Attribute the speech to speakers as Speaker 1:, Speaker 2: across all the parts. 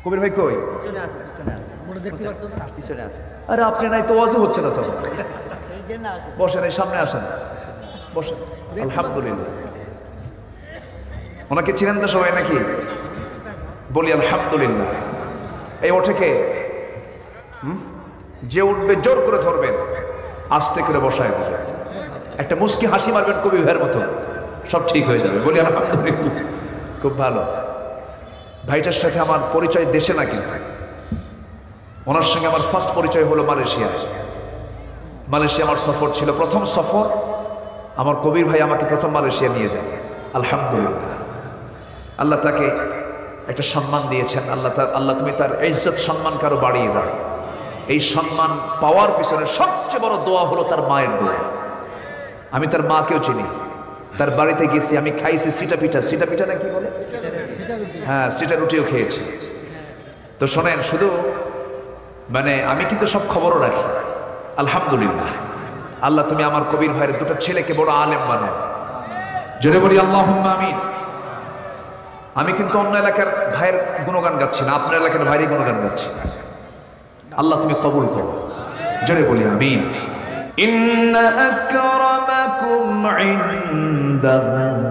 Speaker 1: কবির ভাই কই?
Speaker 2: পিছনে আছে, পিছনে আছে। আমরা দেখতে পাচ্ছ না? পিছনে আছে।
Speaker 1: আরে আপনি নাই তো ওয়াজও হচ্ছে না তো।
Speaker 2: এই যে না আছে।
Speaker 1: বসেন, এই সামনে আসেন, বসেন। আলহামদুলিল্লাহ। ওনাকে চিনেন তো সবাই নাকি? বলি আলহামদুলিল্লাহ। এই ওঠে কে? যে উঠবে জোর করে ধরবেন, আস্তে করে বসায় দেবেন, একটা মুস্কি হাসি মারবেন কবি ভাইয়ের মতো, সব ঠিক হয়ে যাবে। বলি আলহামদুলিল্লাহ। খুব ভালো। ভাইটার সাথে আমার পরিচয় দেশে না, কিন্তু ওনার সঙ্গে আমার ফার্স্ট পরিচয় হলো মালয়েশিয়ায়। মালয়েশিয়া আমার সফর ছিল, প্রথম সফর। আমার কবির ভাই আমাকে প্রথম মালয়েশিয়া নিয়ে যান। আলহামদুলিল্লাহ। আল্লাহ তাকে একটা সম্মান দিয়েছেন। আল্লাহ তুমি তার ইজ্জত সম্মান কারো বাড়িয়ে দাও। এই সম্মান পাওয়ার পিছনে সবচেয়ে বড় দোয়া হলো তার মায়ের দোয়া। আমি তার মাকেও চিনি, তার বাড়িতে গেছি, আমি খাইছি সিটা পিঠা। সিটা পিঠা না কি বলে? হ্যাঁ, সিটা রুটিও খেয়েছি। তো শোনেন, শুধু মানে আমি কিন্তু সব খবরও রাখি। আলহামদুলিল্লাহ। আল্লাহ তুমি আমার কবির ভাইয়ের দুটো ছেলেকে বড় আলেম বানাও। জোরে বলি আল্লাহুম্মা আমিন। আমি কিন্তু অন্য এলাকার ভাইয়ের গুণগান গাচ্ছি না, আপনার এলাকার ভাইয়ের গুণগান গাচ্ছি। আল্লাহ তুমি কবুল করো। জোরে বলি আমিন। ইন্না আকরামাকুম ইনদাল্লাহি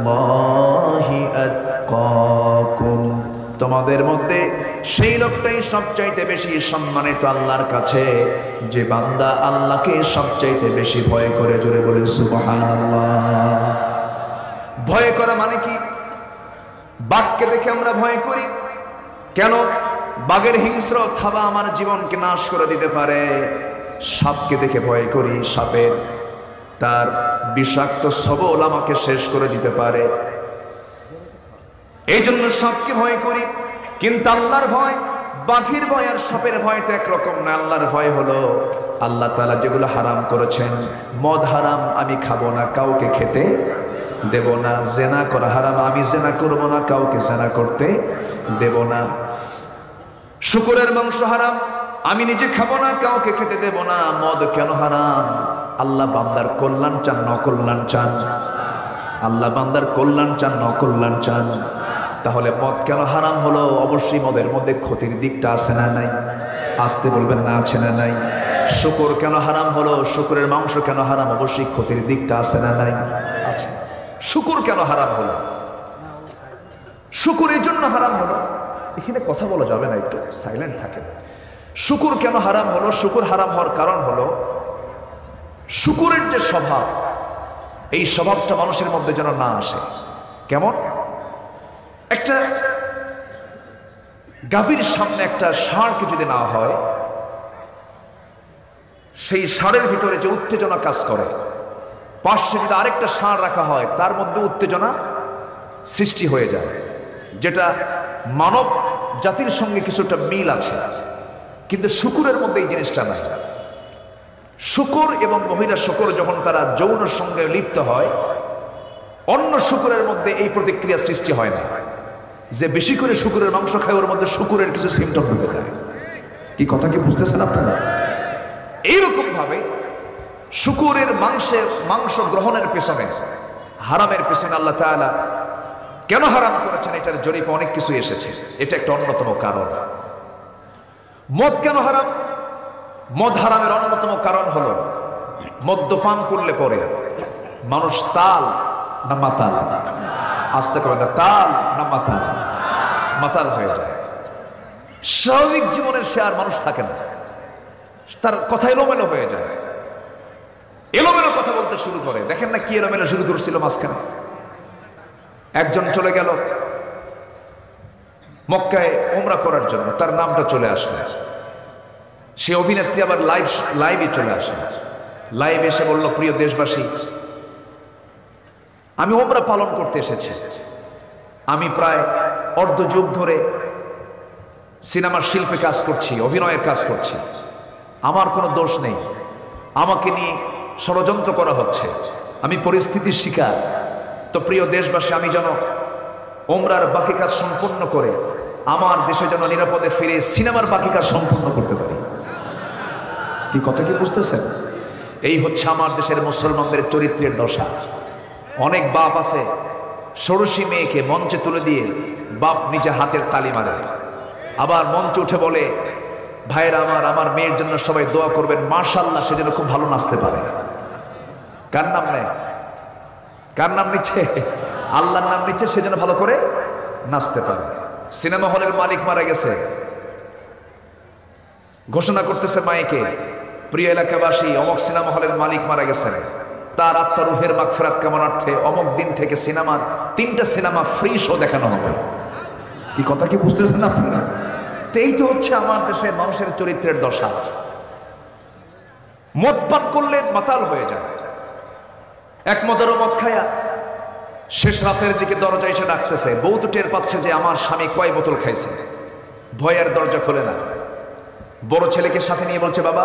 Speaker 1: আতকাকুম। তোমাদের মধ্যে সেই লোকটাই সবচাইতে বেশি সম্মানিত আল্লাহর কাছে, যে বান্দা আল্লাহকে সবচাইতে বেশি ভয় করে। জোরে বলে সুবহানাল্লাহ। ভয় করা মানে কি? বাঘকে দেখে আমরা ভয় করি কেন? বাঘের হিংস্র থাবা আমার জীবনকে নাশ করে দিতে পারে। সাপকে দেখে ভয় করি, সাপের তার বিষাক্ত সবল আমাকে শেষ করে দিতে পারে। এই জন্য সাপকে ভয় করি। কিন্তু আল্লাহর ভয়, বাঘের ভয় আর সাপের ভয় তো একরকম না। আল্লাহর ভয় হলো আল্লাহ তাআলা যেগুলো হারাম করেছেন। মদ হারাম, আমি খাবো না, কাউকে খেতে দেব না। জেনা করা হারাম, আমি জেনা করব না, কাউকে জেনা করতে দেব না। শুকরের মাংস হারাম, আমি নিজে খাবো না, কাউকে খেতে দেব না। মদ কেন হারাম? আল্লাহ বান্দার কল্যাণ চান, নকল্যাণ চান? আল্লাহ বান্দার কল্যাণ চান, নকল্যাণ চান? তাহলে মদ কেন হারাম হলো? অবশ্যই মদের মধ্যে ক্ষতির দিকটা আছে না নাই? আসতে বলবেন না, আছে না নাই? শুকর কেন হারাম হলো? শুকরের মাংস কেন হারাম? অবশ্যই ক্ষতির দিকটা আছে না নাই? আছে। শুকর কেন হারাম হলো? শুকর এই জন্য হারাম হলো, এখানে কথা বলা যাবে না, একটু সাইলেন্ট থাকেন। শুকর কেন হারাম হলো? শুকর হারাম হওয়ার কারণ হলো শুকরের যে স্বভাব, এই স্বভাবটা মানুষের মধ্যে যেন না আসে। কেমন? একটা গাভীর সামনে একটা ষাঁড়কে যদি না হয়, সেই ষাঁড়ের ভিতরে যে উত্তেজনা কাজ করে, পাশে যদি আরেকটা ষাঁড় রাখা হয়, তার মধ্যে উত্তেজনা সৃষ্টি হয়ে যায়, যেটা মানব জাতির সঙ্গে কিছুটা মিল আছে। কিন্তু শুকুরের মধ্যে এই জিনিসটা নাই। শুকর এবং মহিলা শুকর যখন তারা যৌনের সঙ্গে লিপ্ত হয়, অন্য শুকুরের মধ্যে এই প্রতিক্রিয়া সৃষ্টি হয় না। যে বেশি করে শুকুরের মাংস খায়, ওর মধ্যে শুকুরের কিছু সিমটম ঢুকে যায়। কি কথা কি বুঝতেছেন আপনারা? এইরকম ভাবে শুকুরের মাংস গ্রহণের পেছনে, হারামের পেছনে আল্লাহ তাআলা কেন হারাম করেছেন, এটার জরিপে অনেক কিছু এসেছে। এটা একটা অন্যতম কারণ। মদ কেন হারাম? মদ হারামের অন্যতম কারণ হলো মদ্যপান করলে পরে মানুষ তাল না মাতাল? আসতে করে না, তাল না মাতাল? মাতাল হয়ে যায়। স্বাভাবিক জীবনের সে আর মানুষ থাকে না, তার কথা এলোমেলো হয়ে যায়, এলোমেলো কথা বলতে শুরু করে। দেখেন না কি এলোমেলো শুরু করেছিল মাঝখানে। একজন চলে গেল মক্কায় উমরা করার জন্য, তার নামটা চলে আসলো। সে অভিনেত্রী আবার লাইভে চলে আসলো। লাইভে এসে বলল, প্রিয় দেশবাসী, আমি উমরা পালন করতে এসেছি। আমি প্রায় অর্ধ যুগ ধরে সিনেমার শিল্পে কাজ করছি, অভিনয়ের কাজ করছি। আমার কোনো দোষ নেই, আমাকে নিয়ে ষড়যন্ত্র করা হচ্ছে, আমি পরিস্থিতির শিকার। তো প্রিয় দেশবাসী, আমি যেন উমরার বাকি কাজ সম্পূর্ণ করে আমার দেশে যেন নিরাপদে ফিরে সিনেমার বাকি কাজ সম্পূর্ণ করতে পারি। কি কথা কি বুঝতেছেন? এই হচ্ছে আমার দেশের মুসলমানদের চরিত্রের দশা। অনেক বাপ আছে, ষোড়শী মেয়েকে মঞ্চে তুলে দিয়ে বাপ নিজে হাতের তালি মারে। আবার মঞ্চে উঠে বলে, ভাইরা আমার মেয়ের জন্য সবাই দোয়া করবেন, মাশাআল্লাহ সে যেন খুব ভালো নাচতে পারে। কার নাম নেয়? কার নাম নিচ্ছে? আল্লাহর নাম নিচ্ছে, সে যেন ভালো করে নাচতে পারে। সিনেমা হলের মালিক মারা গেছে, ঘোষণা করতেছে মাইকে, প্রিয় এলাকাবাসী, অমুক সিনেমা হলের মালিক মারা গেছেন, তার আত্মার রুহের মাগফিরাত কামনার্থে অমুক দিন থেকে সিনেমার 3টা সিনেমা ফ্রি শো দেখানো হবে। কি কথা কি বুঝতেছেন আপনারা? তো এই তো হচ্ছে আমার দেশের মানুষের চরিত্রের দশা। মদ পান করলে মাতাল হয়ে যায়। এক মদেরও মদ খায়া শেষ রাতের দিকে দরজা এসে ডাকতেছে, বউ তো টের পাচ্ছে যে আমার স্বামী কয় বোতল খাইছে, ভয়ের দরজা খোলে না। বড় ছেলেকে সাথে নিয়ে বলছে, বাবা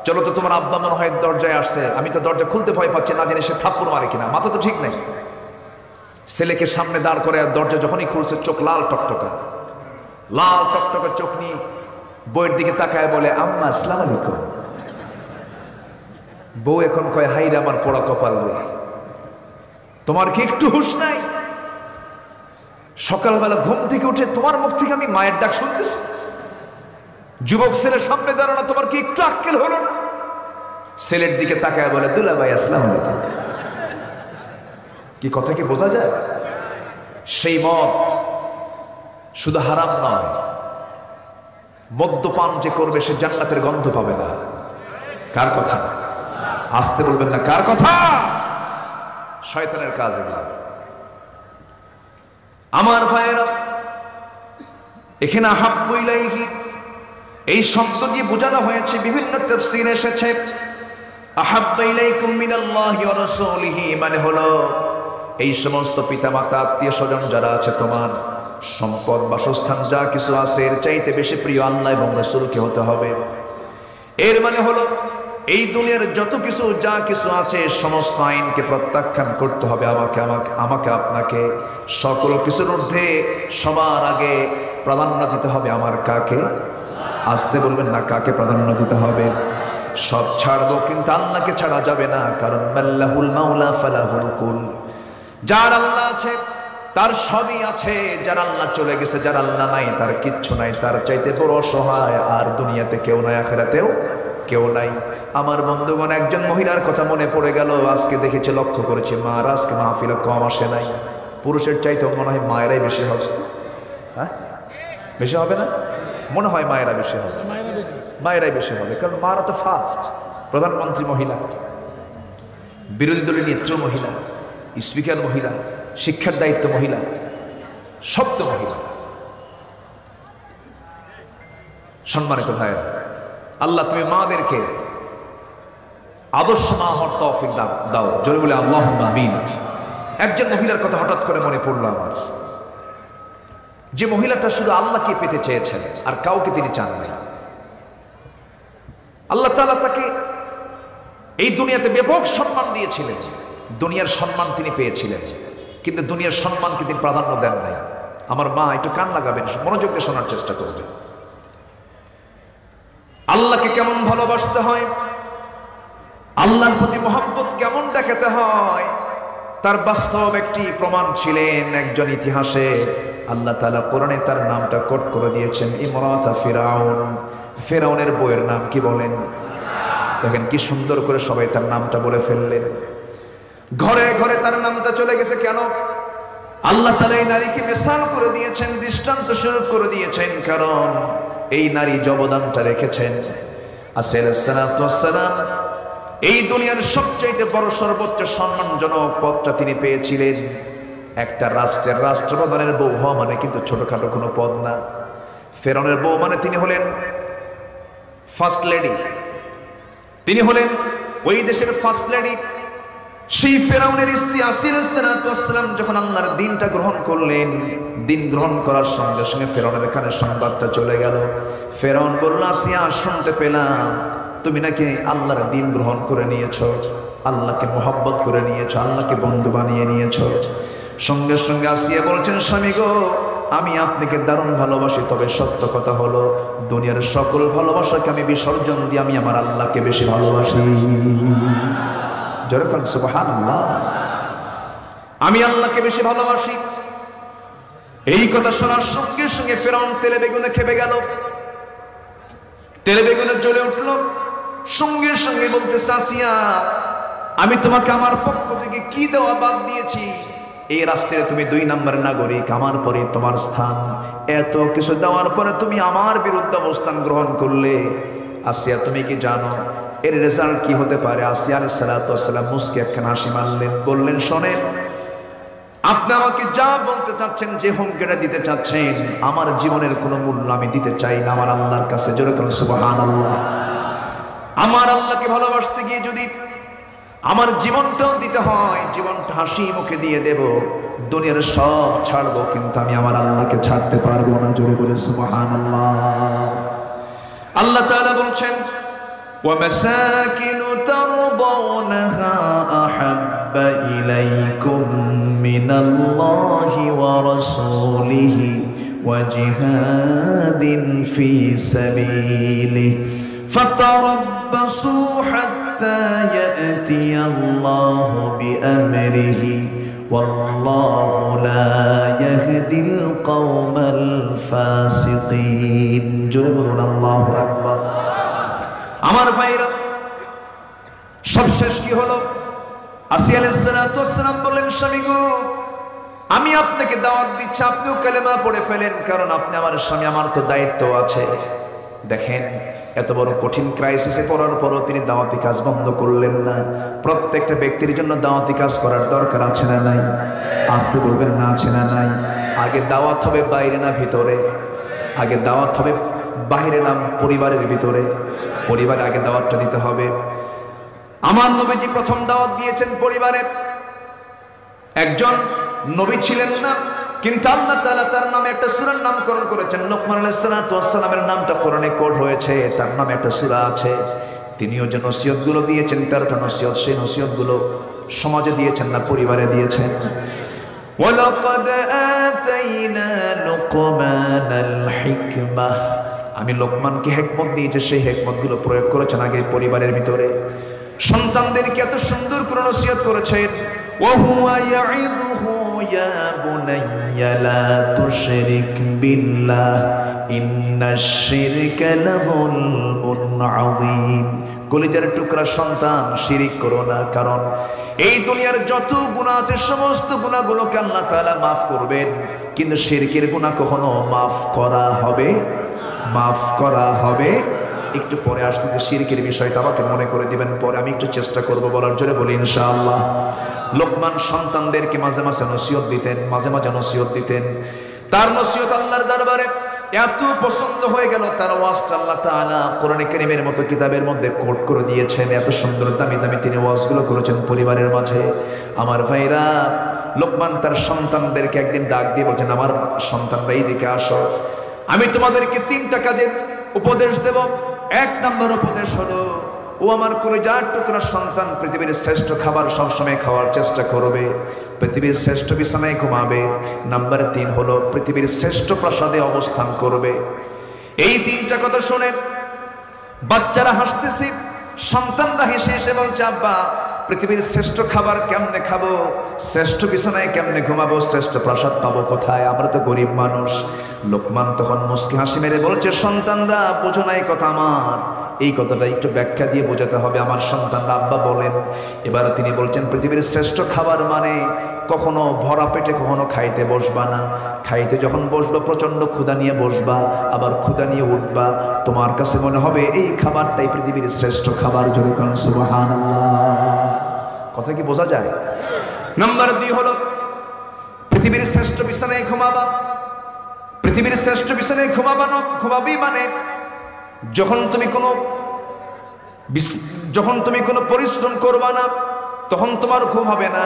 Speaker 1: চলো তো, তোমার আব্বা মনে হয় দরজায় আসছে, আমি তো দরজা খুলতে ভয় পাচ্ছি, না জানি সে থাপ্পড় মারে কিনা, মাথা তো ঠিক নাই। ছেলেকে সামনে দাঁড় করে দরজা যখনই খুলছে, চোখ লাল টকটকা, লাল টকটকা চোখ নিয়ে বউয়ের দিকে তাকায় বলে, আম্মা আসসালামু আলাইকুম। বউ এখন কয়, হাইরে আমার পোড়া কপাল রে, তোমার কি একটু হুঁশ নাই? সকালবেলা ঘুম থেকে উঠে তোমার মুখ থেকে আমি মায়ের ডাক শুনতেছি, যুবক ছেলের সামনে দাঁড়ানো, তোমার কি একটু আক্কেল হলো না? ছেলের দিকে তাকায় বলে, দুলাভাই আসসালামু আলাইকুম। কি কথা কি বোঝা যায়? সেই মদ শুধু হারাম নয়, মদ্যপান যে করবে সে জান্নাতের গন্ধ পাবে না। কার কথা? আসতে বলবেন না, কার কথা? শয়তানের কাজ এগুলো। আমার ভাইয়েরা, এখানে আহাব্বু ইলাইহি এই শব্দ দিয়ে বোঝানো হয়েছে, বিভিন্ন তাফসীরে এসেছে, আহাব্বু ইলাইকুম মিনাল্লাহি ওয়া রাসূলিহি, মানে হলো এই সমস্ত পিতামাতা আত্মীয় স্বজন যারা আছে, তোমার সম্পদ বাসস্থান যা কিছু আছে, এর চাইতে বেশি প্রিয় আল্লাহ এবং রাসূলকে হতে হবে। এর মানে হলো এই দুনিয়ার যত কিছু যা কিছু আছে সমস্ত আইনকে প্রত্যাখ্যান করতে হবে। আমাকে আপনাকে সকল কিছুর ঊর্ধ্বে সবার আগে প্রাধান্য দিতে হবে আমার কাকে? আসতে বলবেন না, কাকে প্রাধান্য দিতে হবে? সব ছাড়বো কিন্তু আল্লাহকে ছাড়া যাবে না, কারণ মাল্লাহুল মাওলা ফালাহুল কুল। যার আল্লাহ আছে তার সবই আছে, যার আল্লাহ চলে গেছে, যার আল্লাহ নাই তার কিচ্ছু নাই, তার চাইতে বড় অসহায় আর দুনিয়াতে কেউ নাই, আখিরাতেও কেউ নাই। আমার বন্ধুগণ, একজন মহিলার কথা মনে পড়ে গেল, আজকে দেখেছি, লক্ষ্য করেছি, মার আজকে মাহফিলে কম আসে নাই। পুরুষের চাইতেও মনে হয় মায়েরাই বেশি হবে। হ্যাঁ, বেশি হবে না? মনে হয় মায়েরা বেশি হবে, মায়েরাই বেশি হবে, কারণ মারা তো ফার্স্ট, প্রধানমন্ত্রী মহিলা, বিরোধী দলের নেত্র মহিলা, স্পিকার মহিলা, শিক্ষার দায়িত্ব মহিলা, সব তো মহিলা। সম্মানিত ভাইয়েরা, আল্লাহ তুমি মাদেরকে আদর্শ মা হওয়ার তৌফিক দাও। জোরে বলে আল্লাহুম্মা আমিন। একজন মহিলার কথা হঠাৎ করে মনে পড়লো আমার, যে মহিলাটা শুধু আল্লাহকে পেতে চেয়েছেন আর কাউকে তিনি চান নাই। আল্লাহ তাআলা তাকে এই দুনিয়াতে ব্যাপক সম্মান দিয়েছিলেন, দুনিয়ার সম্মান তিনি পেয়েছিলেন, কিন্তু দুনিয়ার সম্মানকে তিনি প্রাধান্য দেন নাই। আমার মা, একটু কান লাগাবেন, মনোযোগ দিয়ে শোনার চেষ্টা করবেন। আল্লাহকে কেমন ভালোবাসতে হয়, আল্লাহর প্রতি মহব্বত কেমন দেখাতে হয়, তার বাস্তব একটি প্রমাণ ছিলেন একজন ইতিহাসে। আল্লাহ তাআলা কোরআনে তার নামটা কোট করে দিয়েছেন, ইমরাতা ফিরাউন। ফেরাউনের বউয়ের নাম কি বলেন? দেখেন কি সুন্দর করে সবাই তার নামটা বলে ফেললেন। ঘরে ঘরে তার নামটা চলে গেছে। কেন? আল্লাহ তাআলা এই নারীকে মিসাল করে দিয়েছেন, দৃষ্টান্ত স্বরূপ করে দিয়েছেন, কারণ এই নারী যে অবদানটা রেখেছেন, আলাইহিস সালাতু ওয়াস সালাম এই দুনিয়ার সবচেয়ে বড় সর্বোচ্চ সম্মানজনক পদটা তিনি পেয়েছিলেন। একটা রাষ্ট্রের রাষ্ট্রপ্রধানের বউ হওয়া মানে কিন্তু ছোটখাটো কোনো পদ না। ফেরাউনের বউ মানে তিনি হলেন ফার্স্ট লেডি, তিনি হলেন ওই দেশের ফার্স্ট লেডি। সেই ফেরাউনের স্ত্রী আলাইহিস সালাতু ওয়াস সালাম যখন আল্লাহর দ্বীনটা গ্রহণ করলেন, দ্বীন গ্রহণ করার সঙ্গে সঙ্গে ফেরাউনের কানে সংবাদটা চলে গেল। ফেরাউন বলল, আসিয়া, শুনতে পেলাম তুমি নাকি আল্লাহর দ্বীন গ্রহণ করে নিয়েছো, আল্লাহকে মহব্বত করে নিয়েছো, আল্লাহকে বন্ধু বানিয়ে নিয়েছো। সঙ্গে সঙ্গে আসিয়া বলছেন, স্বামী গো, আমি আপনাকে দারুণ ভালোবাসি, তবে সত্য কথা হলো দুনিয়ার সকল ভালোবাসাকে আমি বিসর্জন দিয়ে আমি আমার আল্লাহকে বেশি ভালোবাসি। যেরকম সুবহানাল্লাহ, আমি আল্লাহকে বেশি ভালোবাসি। এই কথা শোনার সঙ্গে সঙ্গে ফেরাউন তেলে বেগুনে খেপে গেল, তেলে বেগুনে জ্বলে উঠল। সঙ্গে সঙ্গে বলতেছে, আসিয়া আমি তোমাকে আমার পক্ষ থেকে কি দেওয়া বাদ দিয়েছি? এই রাষ্ট্রে তুমি 2 নম্বর নাগরিক, আমার পরে তোমার স্থান। এত কিছু দেওয়ার পরে তুমি আমার বিরুদ্ধে অবস্থান গ্রহণ করলে। আসিয়া তুমি কি জানো এর রেজাল্ট কি হতে পারে? আসিয়া আলাইহিস সালাতু ওয়াস সালাম মুস্কি একখানা হাসি মারলেন, বললেন, শোনেন, আপনি আমাকে যা বলতে চাচ্ছেন, যে হুমকিটা দিতে চাচ্ছেন, আমার জীবনের কোনো মূল্য আমি দিতে চাই না আমার আল্লাহর কাছে। জোরে বলুন সুবহানাল্লাহ। আমার আল্লাহকে ভালোবাসতে গিয়ে যদি আমার জীবনটাও দিতে হয়, জীবনটা হাসি মুখে দিয়ে দেব, দুনিয়ার সব ছাড়বো, কিন্তু আমি আমার আল্লাহকে ছাড়তে পারবো না। জোরে বলে সুবহানাল্লাহ। আল্লাহ তাআলা বলছেন, وَمَسَاكِنُ تَرْضَوْنَهَا أَحَبَّ إِلَيْكُمْ مِنَ اللَّهِ وَرَسُولِهِ وَجِهَادٍ فِي سَبِيلِهِ فَتَرَبَّصُوا حَتَّى يَأْتِيَ اللَّهُ بِأَمْرِهِ وَاللَّهُ لَا يَهْدِي الْقَوْمَ الْفَاسِقِينَ। জোরে বলুন আল্লাহু আকবার। আমার ভাইরা, সবশেষ কি হলো? আসিয়া আলাইহিস সালাতু ওয়াস সালাম বললেন, স্বামী গো, আমি আপনাকে দাওয়াত দিচ্ছি, আপনিও কালেমা পড়ে ফেলেন, কারণ আপনি আমার স্বামী, আমার তো দায়িত্ব আছে। দেখেন, এত বড় কঠিন ক্রাইসিসে পড়ার পরও তিনি দাওয়াতি কাজ বন্ধ করলেন না। প্রত্যেকটা ব্যক্তির জন্য দাওয়াতি কাজ করার দরকার আছে না নাই? আসতে বলবেন না, আছে না নাই? আগে দাওয়াত হবে বাইরে না ভিতরে? আগে দাওয়াত হবে বাইরে না পরিবারের ভিতরে? পরিবারে আগে দাওয়াতটা দিতে হবে। আমার নবীজি প্রথম দাওয়াত দিয়েছেন পরিবারে। একজন নবী ছিলেন না, কিন্তু আল্লাহ তাআলা তার নামে একটা সূরার নামকরণ করেছেন। লোকমান আলাইহিস সালাতু ওয়াস সালামের নামটা কোরআনে কোড হয়েছে, তার নামে একটা সূরা আছে। তিনিও যে নসিহতগুলো দিয়েছেন, 13টা নসিহত, সেই নসিহতগুলো সমাজে দিয়েছেন না পরিবারে দিয়েছেন? ওয়ালাকাদ আতাইনা লুকমানাল হিকমা, আমি লোকমানকে হিকমত দিয়েছি, সেই হিকমতগুলো প্রয়োগ করেছেন আগে পরিবারের ভিতরে। সন্তানদেরকে এত সুন্দর করে নসিহত করেছেন। ওয়াহুয়া ইয়াইদুহু ইয়া বুনাইয়া লা তুশরিক বিল্লাহ ইন্নাশ শিরকা লাযুলমুন আযীম। কলিজার টুকরা সন্তান, শিরিক করো না, কারণ এই দুনিয়ার যত গুনাহ আছে সমস্ত গুনাহগুলোকে আল্লাহ তাআলা মাফ করবেন, কিন্তু শিরকের গুনাহ কখনো মাফ করা হবে? মাফ করা হবে? একটু পরে আসতেছে শিরকের বিষয়টা, আমাকে মনে করে দিবেন পরে, আমি একটু চেষ্টা করব বলার জন্য, বলি ইনশাআল্লাহ। লোকমান সন্তানদেরকে মাঝে মাঝে নসিহত দিতেন, মাঝে মাঝে নসিহত দিতেন। তার নসিহত আল্লাহর দরবারে এত পছন্দ হয়ে গেল, তার ওয়াজটা আল্লাহ তাআলা কোরআনে কারীমের মতো কিতাবের মধ্যে কোট করে দিয়েছেন। এত সুন্দর দামি দামি তিনি ওয়াজগুলো করেছেন পরিবারের মাঝে। আমার ভাইরা, লোকমান তার সন্তানদেরকে একদিন ডাক দিয়ে বলছেন, আমার সন্তানরা এইদিকে আসো, আমি তোমাদেরকে 3টা কাজের উপদেশ দেব। 1 নম্বর উপদেশ হলো, ও আমার কলিজার টুকরা সন্তান, পৃথিবীর শ্রেষ্ঠ খাবার সবসময় খাওয়ার চেষ্টা করবে, পৃথিবীর শ্রেষ্ঠ বিছানায় ঘুমাবে। নাম্বার 3 হলো, পৃথিবীর শ্রেষ্ঠ প্রাসাদে অবস্থান করবে। এই 3টা কথা শুনে বাচ্চারা হাসতেছে, সন্তানরা হেসে হেসে বলছে, আব্বা, পৃথিবীর শ্রেষ্ঠ খাবার কেমনে খাবো, শ্রেষ্ঠ বিছানায় কেমনে ঘুমাবো, শ্রেষ্ঠ প্রাসাদ পাবো কোথায়, আমরা তো গরিব মানুষ। লোকমান তখন মুস্কি হাসি মেরে বলছে, সন্তানরা বোঝো না এই কথা আমার, এই কথাটা একটু ব্যাখ্যা দিয়ে বোঝাতে হবে। আমার সন্তানরা আব্বা বলেন। এবার তিনি বলছেন, পৃথিবীর শ্রেষ্ঠ খাবার মানে কখনো ভরা পেটে কখনো খাইতে বসবা না। খাইতে যখন বসবা প্রচন্ড ক্ষুধা নিয়ে বসবা, আবার ক্ষুধা নিয়ে উঠবা, তোমার কাছে মনে হবে এই খাবারটাই পৃথিবীর শ্রেষ্ঠ খাবার। জোরে বলুন সুবহানাল্লাহ। কথা কি বোঝা যায়? নাম্বার 2 হলো, পৃথিবীর শ্রেষ্ঠ বিছানায় ঘুমাবা। পৃথিবীর শ্রেষ্ঠ বিছানায় ঘুমাবি মানে যখন তুমি কোনো পরিশ্রম করবা না, তখন তোমার ঘুম হবে না।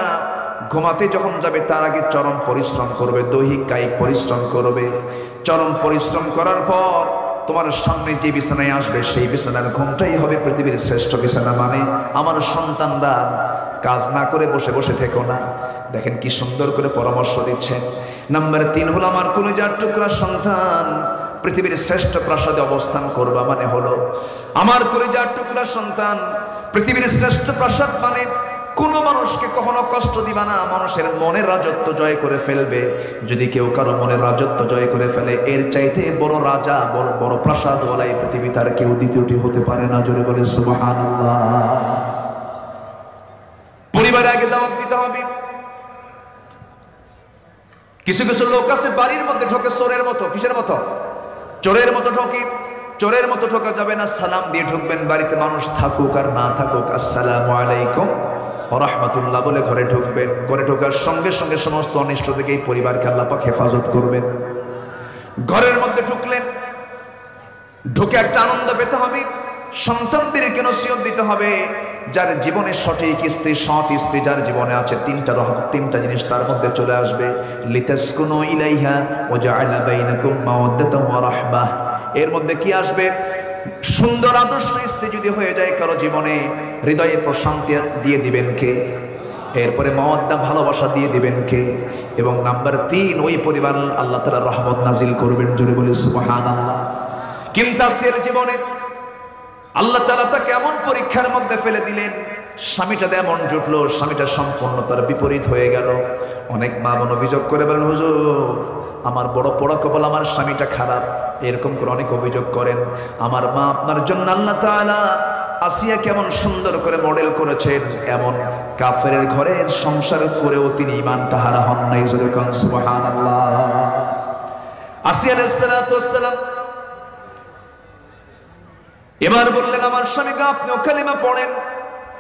Speaker 1: ঘুমাতে যখন যাবে তার আগে চরম পরিশ্রম করবে, দৈহিক কায়িক পরিশ্রম করবে। চরম পরিশ্রম করার পর তোমার সামনে যে বিছানায় আসবে, সেই বিছানার ঘুমটাই হবে পৃথিবীর শ্রেষ্ঠ বিছানা। মানে আমার সন্তানরা কাজ না করে বসে বসে থেকো না। দেখেন কি সুন্দর করে পরামর্শ দিচ্ছেন। নাম্বার 3 হলো, আমার কলিজার টুকরা সন্তান, পৃথিবীর শ্রেষ্ঠ প্রাসাদে অবস্থান করবা মানে হলো, আমার কলিজার টুকরা সন্তান, পৃথিবীর শ্রেষ্ঠ প্রাসাদ মানে কোনো মানুষকে কখনো কষ্ট দিবা না, মানুষের মনের রাজত্ব জয় করে ফেলবে। যদি কেউ কারো মনের রাজত্ব জয় করে ফেলে, এর চাইতে বড় রাজা, বড় বড় প্রাসাদওয়ালা এই পৃথিবী তার কেউ দ্বিতীয়টি হতে পারে না। জোরে বলে সুবহানাল্লাহ। পরিবারে আগে দাওয়াত দিতে হবে। কিছু কিছু লোক আছে বাড়ির মধ্যে ঢোকে চোরের মতো। কিসের মতো? চোরের মতো ঢোকে। চোরের মতো ঢোকা যাবে না, সালাম দিয়ে ঢুকবেন। বাড়িতে মানুষ থাকুক আর না থাকুক, আসসালামু আলাইকুম ওয়া রাহমাতুল্লাহ বলে ঘরে ঢুকবেন। ঘরে ঢোকার সঙ্গে সঙ্গে সমস্ত অনিষ্ট থেকে এই পরিবারকে আল্লাহ পাক হেফাজত করবেন। ঘরের মধ্যে ঢুকলেন, ঢুকে একটা আনন্দ পেতে হবে। সন্তানদেরকে নসিহত দিতে হবে। যার জীবনে সঠিক স্ত্রী, সৎ স্ত্রী যার জীবনে আছে, তিনটা জিনিস তার মধ্যে চলে আসবে। লিতাসকুনু ইলাইহা ওয়া জাআলা বাইনাকুম মাওয়াদ্দাতান ওয়া রাহমাহ। এর মধ্যে কি আসবে? সুন্দর আদর্শ স্ত্রী যদি হয়ে যায় কারো জীবনে, হৃদয়ে প্রশান্তি দিয়ে দিবেন কে? এরপরে মাওয়াদ্দা, ভালোবাসা দিয়ে দিবেন কে? এবং নাম্বার 3, ওই পরিবার আল্লাহ তাআলা রহমত নাজিল করবেন। জোরে বলে সুবহানাল্লাহ। কিন্তু আসিয়ার জীবনে আল্লাহ তাআলা তাকে এমন পরীক্ষার মধ্যে ফেলে দিলেন, স্বামীটা এমন জুটলো, স্বামীটা সম্পূর্ণ তার বিপরীত হয়ে গেল। অনেক মা বোন অভিযোগ করে বলেন, হুজুর আমার বড় পোড়া কপাল, আমার স্বামীটা খারাপ। এরকম করে অনেক অভিযোগ করেন। আমার মা, আপনার জন্য আল্লাহ তাআলা আসিয়া কেমন সুন্দর করে মডেল করেছেন, এমন কাফেরের ঘরের সংসার করেও তিনি ঈমানটা হারা হন নাই। জোরে কোন সুবহানাল্লাহ। আসিয়া আলাইহিস সালাতু ওয়াস সালাম এবার বললেন, আমার স্বামীকে আপনিও কালিমা পড়েন।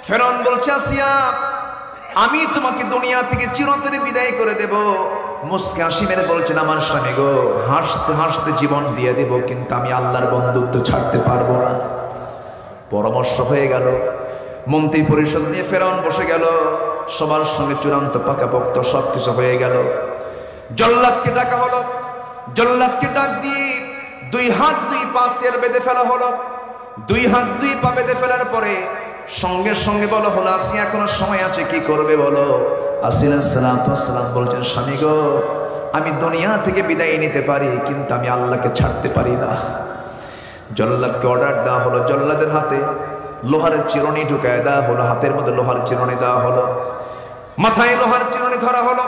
Speaker 1: ফেরাউন বলছে, আসিয়া আমি তোমাকে দুনিয়া থেকে চিরতরে বিদায় করে দেব। মুস্কে হাসি মেরে বলছেন, আমার স্বামী গো, হাসতে হাসতে জীবন দিয়ে দেব, কিন্তু আমি আল্লাহর বন্ধুত্ব ছাড়তে পারবো না। পরামর্শ হয়ে গেল। মন্ত্রী পরিষদ নিয়ে ফেরাউন বসে গেল। সবার সঙ্গে চূড়ান্ত পাকাপোক্ত সবকিছু হয়ে গেল। জল্লাদকে ডাকা হলো। জল্লাদকে ডাক দিয়ে 2 হাত 2 পা শের বেঁধে ফেলা হলো। 2 হাত 2 পা বেঁধে ফেলার পরে সঙ্গে সঙ্গে বলো হলো, আসিয়া এখনো সময় আছে, কি করবে বলো? আসিয়া আলাইহিস সালাতু ওয়াস সালাম বলছেন, স্বামী গো, আমি দুনিয়া থেকে বিদায় নিতে পারি, কিন্তু আমি আল্লাহকে ছাড়তে পারি না। জল্লাদকে অর্ডার দেওয়া হলো। জল্লাদের হাতে লোহার চিরুনি ঢুকায় দেওয়া হলো। হাতের মধ্যে লোহার চিরুনি দেওয়া হলো। মাথায় লোহার চিরুনি ধরা হলো।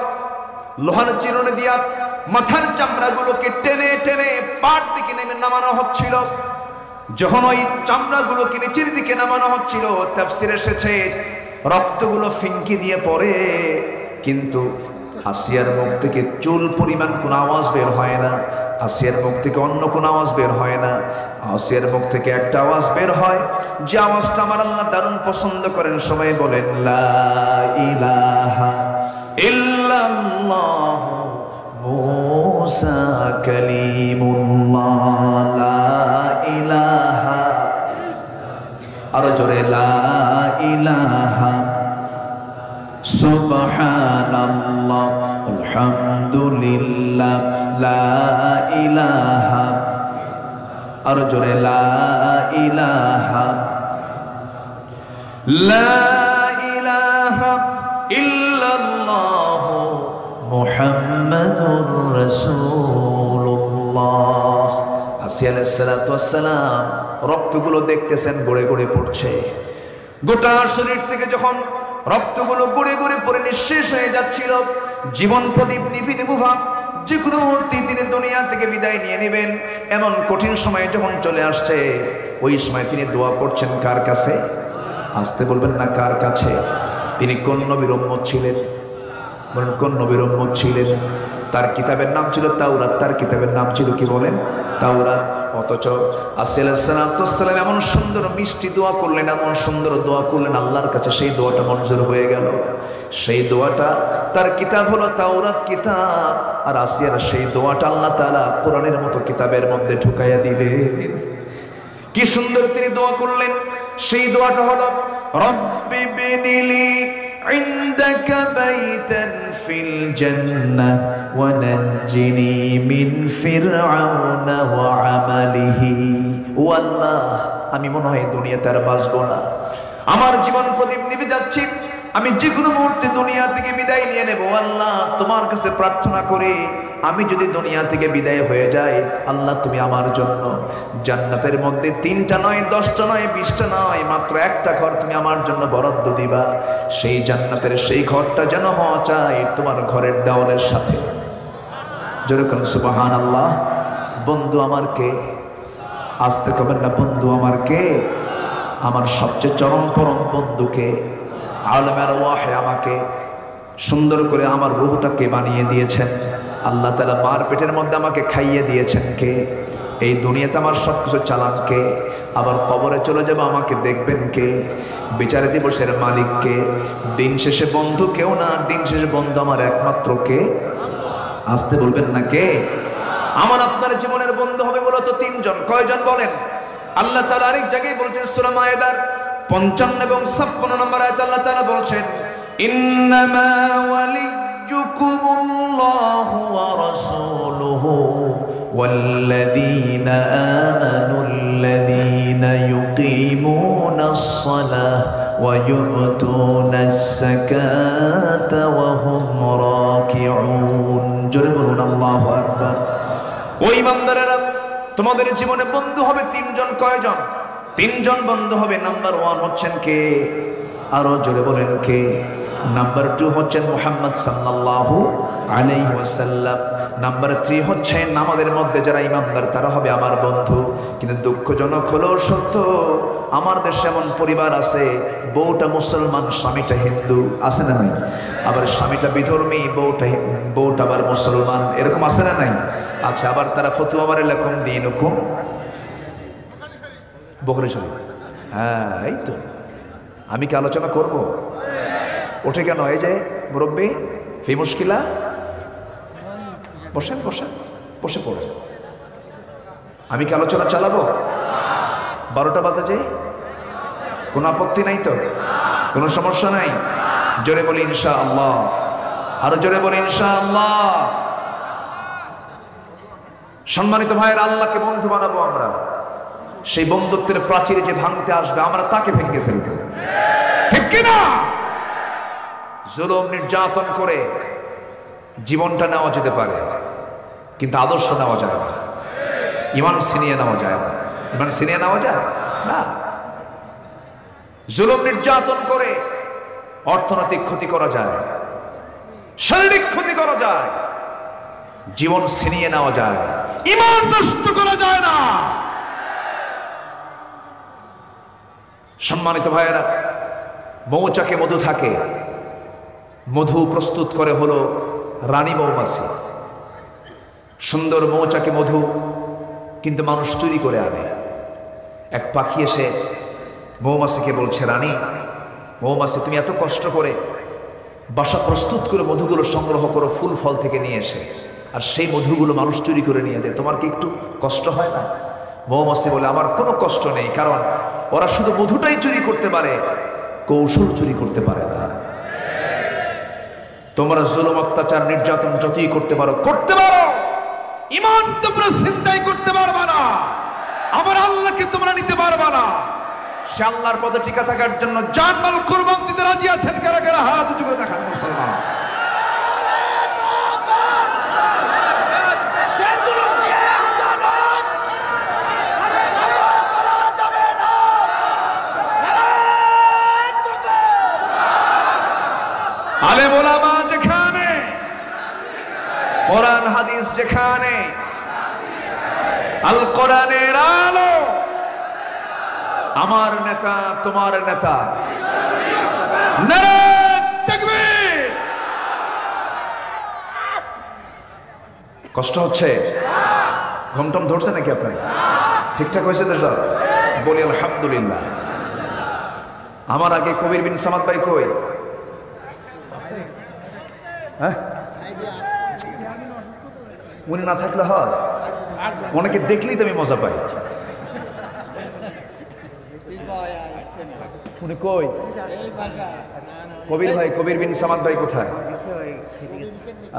Speaker 1: লোহার চিরুনি দিয়া মাথার চামড়াগুলোকে টেনে টেনে পাড় দিকে নামানো হচ্ছিল। যখন ওই চামড়াগুলোকে নিচের দিকে নামানো হচ্ছিল, তাফসীরে এসেছে রক্তগুলো ফিনকি দিয়ে পড়ে, কিন্তু আসিয়ার মুখ থেকে চুল পরিমাণ কোন আওয়াজ বের হয় না। আসিয়ার মুখ থেকে অন্য কোন আওয়াজ বের হয় না। আসিয়ার মুখ থেকে একটা আওয়াজ বের হয়, যে আওয়াজটা আমার আল্লাহ দারুণ পছন্দ করেন। সবাই বলেন, লা ইলাহা ইল্লাল্লাহ মুসা কালিমুল্লাহ, লা ইলাহা, আর জোরে লা ইলাহা সুবহানাল্লাহ আলহামদুলিল্লাহ, লা ইলাহা, আর জোরে লা ইলাহা, লা ইলাহা ইল্লাল্লাহ মুহাম্মাদুর রাসূলুল্লাহ। আসিয়া আলাইহিস সালাতু ওয়াস সালাম রক্তগুলো দেখতেছেন গড়ে গড়ে পড়ছে। গোটা শরীর থেকে যখন রক্তগুলো গড়ে গড়ে পড়ে নিঃশেষ হয়ে যাচ্ছিল, জীবন প্রদীপ নিভে নিভু ভাব, যে কোনো মুহূর্তে তিনি দুনিয়া থেকে বিদায় নিয়ে নেবেন, এমন কঠিন সময় যখন চলে আসছে, ওই সময় তিনি দোয়া করছেন কার কাছে? আসতে বলবেন না, কার কাছে? তিনি কোন নবীর উম্মত ছিলেন? বলেন, কোন নবীর উম্মত ছিলেন? তার কিতাবের নাম ছিল তাওরাত। তার কিতাবের নাম ছিল কি বলেন? তাওরাত। অথচ আসিয়া আলাইহিস সালাতু ওয়াস সালাম এমন সুন্দর মিষ্টি দোয়া করলেন, এমন সুন্দর দোয়া করলেন, আল্লাহর কাছে সেই দোয়াটা মঞ্জুর হয়ে গেল। সেই দোয়াটা, তার কিতাব হলো তাওরাত কিতাব, আর আসিয়ার সেই দোয়াটা আল্লাহ তাআলা কোরআনের মতো কিতাবের মধ্যে ঢুকাইয়া দিলেন। কি সুন্দর তিনি দোয়া করলেন। সেই দোয়াটা হলো, রব্বি বিনিলি ইনদাকা বাইতান ফিল জান্নাহ ওয়া নাজ্জিনি মিন ফিরআউনা ওয়া আমালিহি। ও আল্লাহ, আমি মনে হয় দুনিয়াতে আর বাঁচবো না, আমার জীবন প্রদীপ নিভে যাচ্ছে, আমি যে কোনো মুহূর্তে দুনিয়া থেকে বিদায় নিয়ে নেব। আল্লাহ তোমার কাছে প্রার্থনা করি, আমি যদি দুনিয়া থেকে বিদায় হয়ে যাই, আল্লাহ তুমি আমার জন্য জান্নাতের মধ্যে 3টা নয়, 10টা নয়, 20টা নয়, মাত্র একটা ঘর তুমি আমার জন্য বরাদ্দ দিবা। সেই জান্নাতের সেই ঘরটা যেন হওয়া চাই তোমার ঘরের দেওয়ালের সাথে। যেরকম সুবহানাল্লাহ। বন্ধু আমার কে? আসতে কবেন না, বন্ধু আমার কে? আমার সবচেয়ে চরম পরম বন্ধুকে, আলমের ওয়াহে আমাকে সুন্দর করে আমার রূহটাকে বানিয়ে দিয়েছেন আল্লাহ তাআলা। মার পেটের মধ্যে আমাকে খাইয়ে দিয়েছেন কে? এই দুনিয়াতে আমার সব কিছু চালান কে? আবার কবরে চলে যাব আমাকে দেখবেন কে? বিচার দিবসের মালিক কে? দিন শেষে বন্ধু কেউ না, দিন শেষে বন্ধু আমার একমাত্র কে? আসতে বলবেন না কে? আমার আপনার জীবনের বন্ধু হবে মূলত 3জন। কয়জন বলেন? আল্লাহ তাআলা আরেক জায়গায় বলছেন সূরা মায়েদার 55 এবং 56 নম্বর আয়াতে আল্লাহ তাআলা বলছেন, ইন্নামা ওয়ালিয়্যুকুমুল্লাহু ওয়া রাসূলুহু ওয়াল্লাযীনা আমানুল্লাযীনা ইউকিমুনাস সালাহ ওয়া ইউতুনাস যাকাতা ওয়া হুম রাকিউন। জোরে বলুন আল্লাহু আকবার। ওই ইমানদারেরা তোমাদের জীবনে বন্ধু হবে 3জন। কয়জন? 3জন বন্ধু হবে। নাম্বার 1 হচ্ছেন কে? আরো জোরে বলেন কে? নাম্বার 2 হচ্ছেন মুহাম্মদ সাল্লাল্লাহু আলাইহি ওয়াসাল্লাম। নাম্বার 3 হচ্ছেন আমাদের মধ্যে যারা ইমানদার, তারা হবে আমার বন্ধু। কিন্তু দুঃখজনক হলো সত্য, আমার দেশে এমন পরিবার আছে, বউটা মুসলমান, স্বামীটা হিন্দু। আছে না নাই? আবার স্বামীটা বিধর্মী, বউটা আবার মুসলমান। এরকম আছে না নাই? আচ্ছা, আবার তারা ফতুয়া মারে লাকুম দীনুকুম বকরি শরীফ। হ্যাঁ, এই তো। আমি কি আলোচনা করব? ওঠে কেন? এই যে মুরব্বী ফি মুশকিলা, বসেন বসেন, বসে পড়ে। আমি কি আলোচনা চালাবো? 12টা বাজে যে, কোনো আপত্তি নাই তো? কোনো সমস্যা নাই? জোরে বলি ইনশাআল্লাহ। আরো জোরে বলি ইনশাআল্লাহ। সম্মানিত ভাইয়েরা, আল্লাহকে বন্ধু বানাবো আমরা। সেই বন্ধুত্বের প্রাচীরে যে ভাঙতে আসবে, আমরা তাকে ভেঙে ফেলবো, ঠিক কিনা? জুলুম নির্যাতন করে জীবনটা নেওয়া যেতে পারে, কিন্তু আদর্শ নেওয়া যায় না, ইমান ছিনিয়ে নেওয়া যায় না। ইমান ছিনিয়ে নেওয়া যায় না। জুলুম নির্যাতন করে অর্থনৈতিক ক্ষতি করা যায়, শারীরিক ক্ষতি করা যায়, জীবন ছিনিয়ে নেওয়া যায়, ইমান নষ্ট করা যায় না। সম্মানিত ভাইয়েরা, মৌচাকে মধু থাকে, মধু প্রস্তুত করে হলো রানী মৌমাছি। সুন্দর মৌচাকে মধু কিন্তু মানুষ চুরি করে আনে। এক পাখি এসে মৌমাছিকে বলছে, রানী মৌমাছি, তুমি এত কষ্ট করে বাসা প্রস্তুত করে মধুগুলো সংগ্রহ করো ফুল ফল থেকে নিয়ে এসে, আর সেই মধুগুলো মানুষ চুরি করে নিয়ে যায়, তোমার কি একটু কষ্ট হয় না? মৌমাছি বলে, আমার কোনো কষ্ট নেই, কারণ ওরা শুধু মধুটাই চুরি করতে পারে, কৌশল চুরি করতে পারে না। তোমরা জুলুম অত্যাচার নির্যাতন যতই করতে পারো, ঈমান তোমরা চিন্তাই করতে পারবা না, আমার আল্লাহকে তোমরা নিতে পারবা না। সে আল্লাহর পথে টিকে থাকার জন্য জানমাল কুরবান দিতে রাজি আছেন? কারা কারা হাত উঁচু করে দেখান মুসলমান। আলেম ওলামা যেখানে, কোরআন হাদিস যেখানে, আল কোরআনের আলো, আমার নেতা তোমার নেতা, নারে তাকবীর। কষ্ট হচ্ছে? ঘুমটম ধরছে নাকি আপনার? ঠিকঠাক হয়েছে তো সব? বলি আলহামদুলিল্লাহ। আমার আগে কবির বিন সামাদ ভাই কই? হ্যাঁ, উনি না থাকলে হয়, ওনাকে দেখলেই তো আমি মজা পাই। উনি কই? কবির ভাই, কবির বিন সামাদ ভাই কোথায়?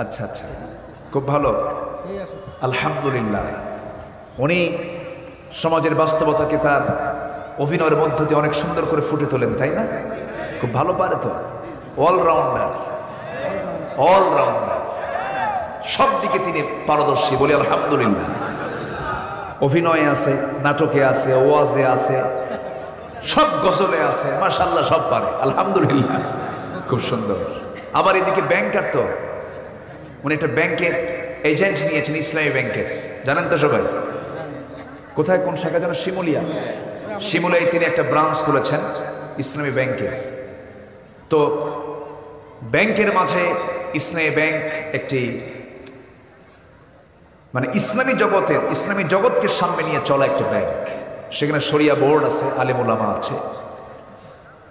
Speaker 1: আচ্ছা আচ্ছা, খুব ভালো, আলহামদুলিল্লাহ। উনি সমাজের বাস্তবতাকে তার অভিনয়ের মধ্য দিয়ে অনেক সুন্দর করে ফুটে তোলেন, তাই না? খুব ভালো পারে তো। অলরাউন্ডার, অলরাউন্ডার, সব দিকে তিনি পারদর্শী, বলি আলহামদুলিল্লাহ। অভিনয়ে আছে, নাটকে আছে, ওয়াজে আছে, সব গজলে আছে, মাশাআল্লাহ সব পারে, আলহামদুলিল্লাহ, খুব সুন্দর। আবার এদিকে ব্যাংকার, তো উনি একটা ব্যাংকের এজেন্ট নিয়েছেন, ইসলামী ব্যাংকের, জানেন তো সবাই। কোথায়, কোন শাখা যেন, শিমুলিয়া, শিমুলিয়ায় তিনি একটা ব্রাঞ্চ খুলেছেন ইসলামী ব্যাংকের। তো ব্যাংকের মাঝে ইসলামী ব্যাংক একটি মানে ইসলামী জগতের, ইসলামী জগৎকে সামনে নিয়ে চলা একটা ব্যাংক। সেখানে শরিয়া বোর্ড আছে, আলেম ওলামা আছে।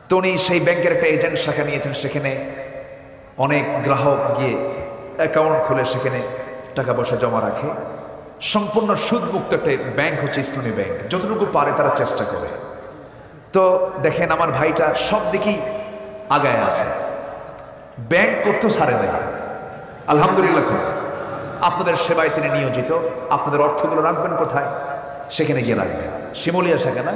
Speaker 1: তো উনি সেই ব্যাংকের একটা এজেন্ট শাখা নিয়েছেন, সেখানে অনেক গ্রাহক গিয়ে অ্যাকাউন্ট খুলে সেখানে টাকা পয়সা জমা রাখে। সম্পূর্ণ সুদমুক্ত একটা ব্যাংক হচ্ছে ইসলামী ব্যাংক, যতটুকু পারে তারা চেষ্টা করে। তো দেখেন আমার ভাইটা সব দিকেই আগায় আছে, ব্যাংক করতেও ছাড়ে নাই, আলহামদুলিল্লাহ। আপনাদের সেবায় তিনি নিয়োজিত। আপনাদের অর্থগুলো রাখবেন কোথায়? সেখানে গিয়ে রাখবেন। শিমুলিয়া শাখা না?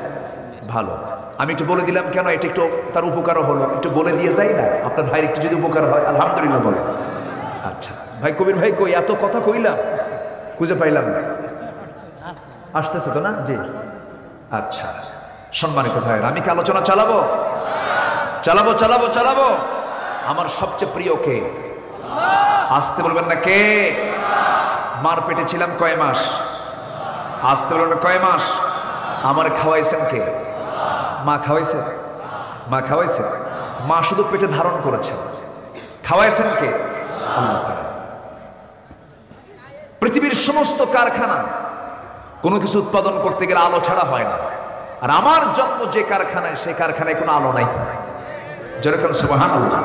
Speaker 1: ভালো। আমি একটু বলে দিলাম কেন, এটা একটু তার উপকারও হলো, একটু বলে দিয়ে যাই না, আপনার ভাইয়ের একটু যদি উপকার হয়, আলহামদুলিল্লাহ বলে। আচ্ছা ভাই, কবির ভাই কই? এত কথা কইলাম, খুঁজে পাইলাম না। আসতেছে তো না? জি আচ্ছা। সম্মানিত ভাইয়ের, আমি কি আলোচনা চালাবো? চালাবো চালাবো চালাবো। আমার সবচেয়ে প্রিয় কে? আসতে বলবেন না কে? মার পেটে ছিলাম কয় মাস? আসতে বলবেন না কয় মাস? আমার খাওয়াইছেন কে? মা খাওয়াইছে? মা খাওয়াইছে? মা শুধু পেটে ধারণ করেছেন, খাওয়াইছেন কে? আল্লাহ তাআলা। পৃথিবীর সমস্ত কারখানা কোনো কিছু উৎপাদন করতে গেলে আলো ছাড়া হয় না। আর আমার জন্ম যে কারখানায়, সেই কারখানায় কোনো আলো নাই। যেরকম সুবহানাল্লাহ।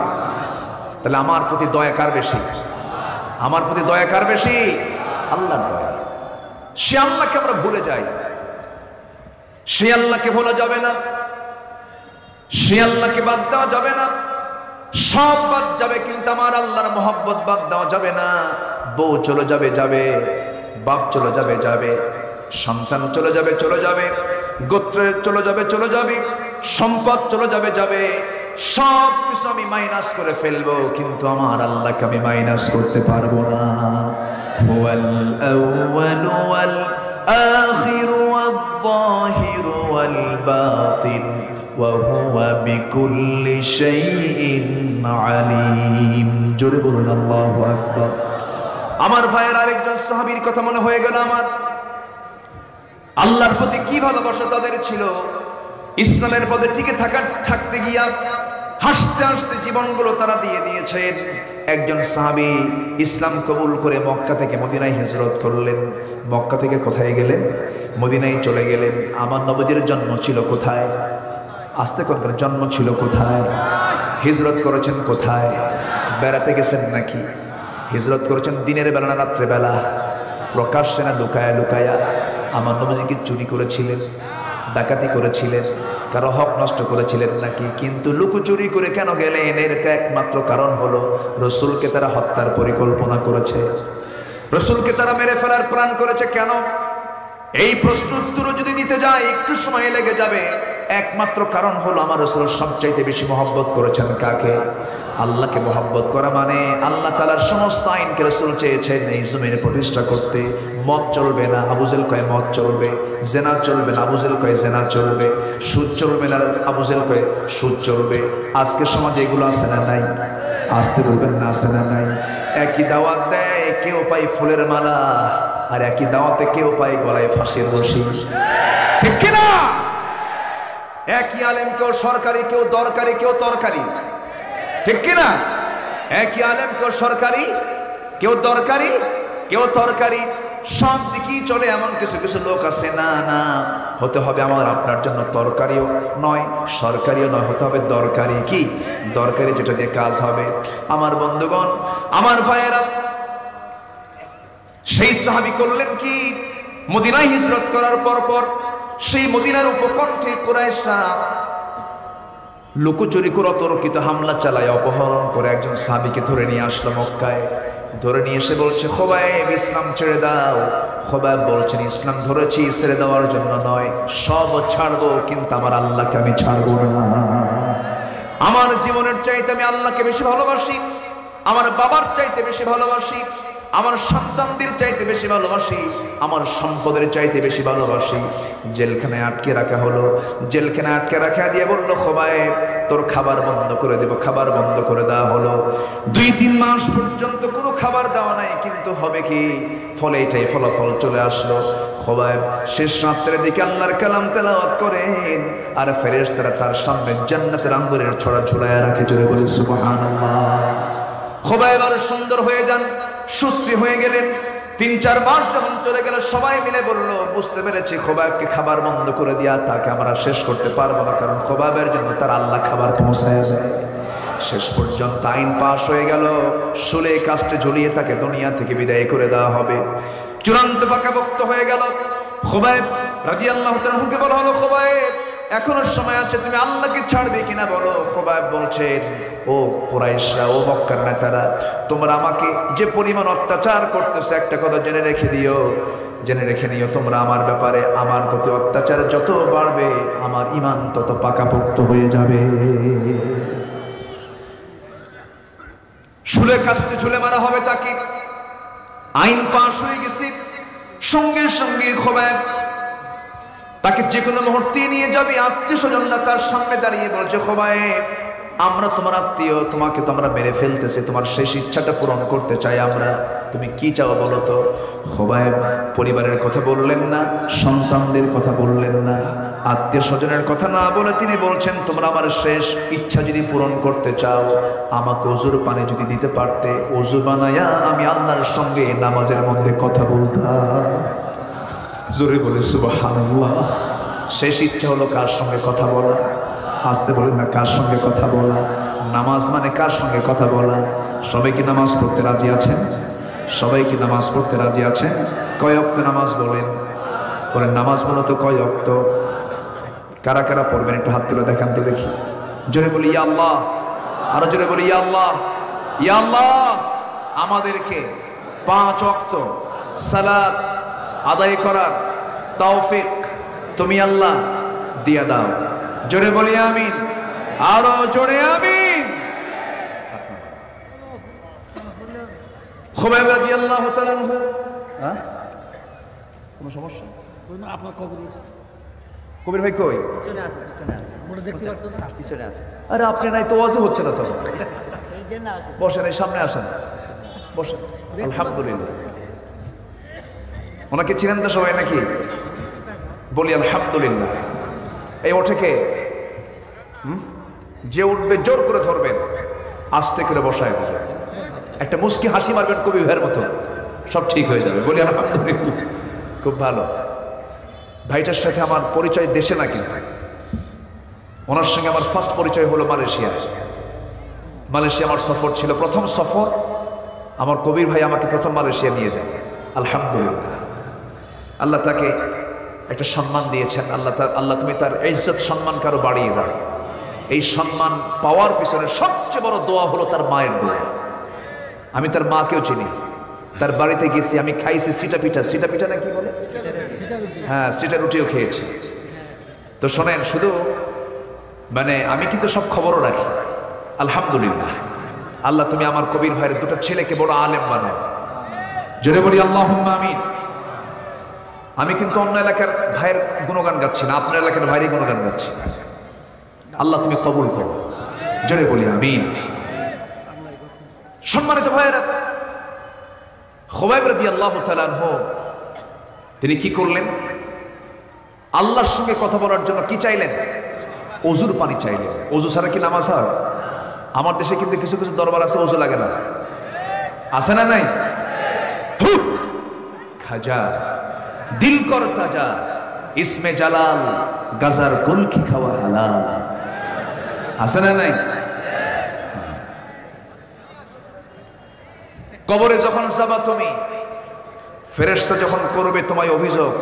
Speaker 1: তাহলে আমার প্রতি দয়া কার বেশি? আমার প্রতি দয়া কার বেশি? আল্লাহর দয়া। সে আল্লাহকে আমরা ভুলে যাই, সে আল্লাহকে ভোলা যাবে না, সে আল্লাহকে বাদ দেওয়া যাবে না। সব বাদ যাবে, কিন্তু আমার আল্লাহর মহব্বত বাদ দেওয়া যাবে না। বউ চলে যাবে যাবে, বাপ চলে যাবে যাবে, সন্তান চলে যাবে চলে যাবে, গোত্র চলে যাবে চলে যাবে, সম্পদ চলে যাবে যাবে, সব কিছু আমি মাইনাস করে ফেলবো, কিন্তু আমার আল্লাহকে আমি মাইনাস করতে পারবো না। হুয়াল আউয়ালু ওয়াল আখিরু ওয়াল যাহিরু ওয়াল বাতিন ওয়া হুয়া বিকুল্লি শাইইন আলীম। জোরে বলুন আল্লাহু আকবার। আমার ভাইয়ের আরেকজন সাহাবীর কথা মনে হয়ে গেল আমার। আল্লাহর প্রতি কি ভালোবাসা তাদের ছিল। ইসলামের পথে টিকে থাকতে গিয়া হাসতে হাসতে জীবনগুলো তারা দিয়ে দিয়েছেন। একজন সাহাবী ইসলাম কবুল করে মক্কা থেকে মদিনায় হিজরত করলেন। মক্কা থেকে কোথায় গেলেন? মদিনায় চলে গেলেন। আমার নবীর জন্ম ছিল কোথায়? আস্তে করে, জন্ম ছিল কোথায়? হিজরত করেছেন কোথায়? বেড়াতে গেছেন নাকি? হিজরত করেছেন দিনের বেলা না রাত্রে বেলা? প্রকাশ্যে না লুকায়া লুকায়া? আমার নবী কি চুরি করেছিলেন, ডাকাতি করেছিলেন, কারো হক নষ্ট করেছিলেন নাকি? কিন্তু লুকোচুরি করে কেন গেলেন? এর একমাত্র কারণ হলো রসুলকে তারা হত্যার পরিকল্পনা করেছে, রসুলকে তারা মেরে ফেলার প্ল্যান করেছে। কেন? এই প্রশ্ন উত্তর যদি দিতে যায় একটু সময় লেগে যাবে। একমাত্র কারণ হলো আমার রসুল সবচাইতে বেশি মহব্বত করেছেন কাকে? আল্লাহকে মহব্বত করা মানে আল্লাহ তাআলার সমস্ত আইনকে রসুল চেয়েছেন এই জমিনে প্রতিষ্ঠা করতে। মদ চলবে না, আবু জেহেল কয় মদ চলবে। জেনা চলবে না, আবু জেহেল কয় জেনা চলবে। সুদ চলবে না, আবু জেহেল কয় সুদ চলবে। আজকে সমাজে এগুলো আছে না নাই? আসতে বলবেন না, আছে না নাই? একই দাওয়াত দেয়, কেউ পায় ফুলের মালা, আর একই দাওয়াতে কেউ পায় গলায় ফাঁসির রশি, ঠিক কিনা? একই আলেম, কেউ সরকারি, কেউ দরকারি, কেউ তরকারি, ঠিক কিনা? একই আলেম, কেউ সরকারি, কেউ দরকারি, কেউ তরকারি, সব দিকেই চলে। এমন কিছু কিছু লোক আছে, না না, হতে হবে আমার আপনার জন্য তরকারিও নয়, সরকারিও নয়, হতে হবে দরকারি। কি দরকারি? যেটা দিয়ে কাজ হবে। আমার বন্ধুগণ, আমার ভাইয়েরা, সেই সাহাবী করলেন কি? মদিনায় হিজরত করার পর সেই মদিনার উপকণ্ঠে কুরাইশরা লুকোচুরি করে অতর্কিত হামলা চালায়, অপহরণ করে একজন সাহাবীকে ধরে নিয়ে আসলো মক্কায়। ধরে নিয়ে এসে বলছে, খোবাইব ইসলাম ছেড়ে দাও। খোবাইব বলছেন, ইসলাম ধরেছি ছেড়ে দেওয়ার জন্য নয়, সব ছাড়বো, কিন্তু আমার আল্লাহকে আমি ছাড়বো না। আমার জীবনের চাইতে আমি আল্লাহকে বেশি ভালোবাসি, আমার বাবার চাইতে বেশি ভালোবাসি, আমার সন্তানদের চাইতে বেশি ভালোবাসি, আমার সম্পদের চাইতে বেশি ভালোবাসি। জেলখানায় আটকে রাখা হলো, জেলখানায় আটকে রাখা দিয়ে বললো খোবায়েব তোর খাবার বন্ধ করে দেব। খাবার বন্ধ করে দেওয়া হলো। 2-3 মাস পর্যন্ত কোনো খাবার দেওয়া নাই, কিন্তু হবে কি, ফলে এটাই ফলাফল চলে আসলো। খোবায়েব শেষ রাত্রের দিকে আল্লাহর কালাম তেলাওয়াত করেন, আর ফেরেশতারা তার সামনে জান্নাতের আঙ্গুরের ছড়া ঝুলায় রাখে। জোরে বলি সুবহানাল্লাহ। খোবায়েব আর সুন্দর হয়ে যান, সুস্থি হয়ে গেলেন। 3-4 মাস যখন চলে গেল, সবাই মিলে বলল বুঝতে পেরেছি খোবায়েবকে খাবার বন্ধ করে দিয়া তাকে আমরা শেষ করতে পারবো না, কারণ খোবায়েবের জন্য তার আল্লাহ খাবার পৌঁছায় দেয়। শেষ পর্যন্ত আইন পাশ হয়ে গেল, শুলে কাস্টে ঝুলিয়ে তাকে দুনিয়া থেকে বিদায় করে দেওয়া হবে। চূড়ান্ত পাকাপোক্ত হয়ে গেল। খোবায়েব রাদিয়াল্লাহু তাআলাকে বলা হলো খোবায়েব এখনো সময় আছে, তুমি আল্লাহকে ছাড়বে কিনা বলো। খোবায়েব বলছেন ও কুরাইশরা, ও মক্কার নেতারা, তোমরা আমাকে যে পরিমাণ অত্যাচার করতেছো একটা কথা জেনে রেখে দিও, জেনে রেখে নিও, তোমরা আমার ব্যাপারে আমার প্রতি অত্যাচার যত বাড়বে আমার ঈমান তত পাকাপোক্ত হয়ে যাবে। শুলে কাস্টে ঝুলে মারা হবে তাকে। আইন পাশ হয়ে গেছে, সঙ্গে সঙ্গে খোবায়েব তাকে যে কোনো মুহূর্তে নিয়ে যাবে। আত্মীয় স্বজনরা তার সামনে দাঁড়িয়ে বলছে খোবায়েব আমরা তোমার আত্মীয়, তোমাকে তো আমরা মেরে ফেলতেছে, তোমার শেষ ইচ্ছাটা পূরণ করতে চাই আমরা, তুমি কি চাও বলো তো। খোবায়েব পরিবারের কথা বললেন না, সন্তানদের কথা বললেন না, আত্মীয় স্বজনের কথা না বলে তিনি বলছেন তোমরা আমার শেষ ইচ্ছা যদি পূরণ করতে চাও, আমাকে ওযুর পানি যদি দিতে পারতে, ওযু বানায়া আমি আল্লাহর সঙ্গে নামাজের মধ্যে কথা বলতাম। জোরে বলে সুবহানাল্লাহ। শেষ ইচ্ছা হলো কার সঙ্গে কথা বলা? আসতে বলেন না, কার সঙ্গে কথা বলা? নামাজ মানে কার সঙ্গে কথা বলা? সবাই কি নামাজ পড়তে রাজি আছেন? সবাই কি নামাজ পড়তে রাজি আছেন? কয় ওয়াক্ত নামাজ বলেন? বলেন নামাজ বলো তো কয় ওয়াক্ত? কারা কারা পড়বেন একটু হাত তুলে দেখান তো দেখি। জোরে বলি ইয়া আল্লাহ, আরো জোরে বলি ইয়া আল্লাহ। ইয়া আল্লাহ আমাদেরকে 5 ওয়াক্ত সালাত আদায় করার তৌফিক তুমি আল্লাহ দিয়া দাও। জোরে বলি আমিন, আরো জোরে আমিন। খোবায়েব রাদিয়াল্লাহু তাআলা আনহু, কোনো সমস্যা?
Speaker 2: আপনার কবর এসেছে।
Speaker 1: কবির ভাই কই?
Speaker 2: পিছনে আছে, পিছনে আছে। মোটা দেখতে পাচ্ছেন না? পিছনে আছে।
Speaker 1: আরে আপনি নাই তো ওয়াজও হচ্ছে না তো।
Speaker 2: এই যে না আছে।
Speaker 1: বসেন, এই সামনে আসেন, বসেন। আলহামদুলিল্লাহ। ওনাকে চিনেন তো সবাই নাকি? বলি আলহামদুলিল্লাহ। এই ওঠে কে? যে উঠবে জোর করে ধরবেন, আস্তে করে বসায় দেবেন, একটা মুস্কি হাসি মারবেন কবি ভাইয়ের মতো, সব ঠিক হয়ে যাবে। বলি আলহামদুলিল্লাহ। খুব ভালো। ভাইটার সাথে আমার পরিচয় দেশে না, কিন্তু ওনার সঙ্গে আমার ফার্স্ট পরিচয় হলো মালয়েশিয়ায়। মালয়েশিয়া আমার সফর ছিল, প্রথম সফর। আমার কবির ভাই আমাকে প্রথম মালয়েশিয়া নিয়ে যায়। আলহামদুলিল্লাহ। আল্লাহ তাকে একটা সম্মান দিয়েছেন। আল্লাহ তুমি তার ইজ্জত সম্মানকে আরো বাড়িয়ে দাও। এই সম্মান পাওয়ার পিছনে সবচেয়ে বড় দোয়া হলো তার মায়ের দোয়া। আমি তার মাকেও চিনি, তার বাড়িতে গেছি, আমি খাইছি সিটা পিঠা। সিটা পিঠা না কি বলে? হ্যাঁ, সিটা রুটিও খেয়েছি। তো শোনেন, শুধু মানে আমি কিন্তু সব খবরও রাখি। আলহামদুলিল্লাহ। আল্লাহ তুমি আমার কবির ভাইয়ের 2টা ছেলেকে বড় আলেম বানাও। জোরে বলি আল্লাহুম্মা আমিন। আমি কিন্তু অন্য এলাকার ভাইয়ের গুণগান গাচ্ছি না, আপনার এলাকার ভাইয়েরই গুণগান গাচ্ছি। আল্লাহ তুমি কবুল করো। জোরে বলি আমিন। সম্মানিত ভাইয়েরা, খোবায়েব রাদিয়াল্লাহু তাআলা আনহু তিনি কি করলেন? আল্লাহর সঙ্গে কথা বলার জন্য কি চাইলেন? ওযুর পানি চাইলেন। ওযু ছাড়া কি নামাজ হয়? আমার দেশে কিন্তু কিছু কিছু দরবার আছে ওযু লাগে না, আছে না নাই? খাজা দিল কর তাজা, ইসমে জালাল, গাজার কলকি খাওয়া হালাল, আছে না নাই? কবরে যখন যাবা তুমি, ফেরেশতা যখন করবে তোমায় অভিযোগ,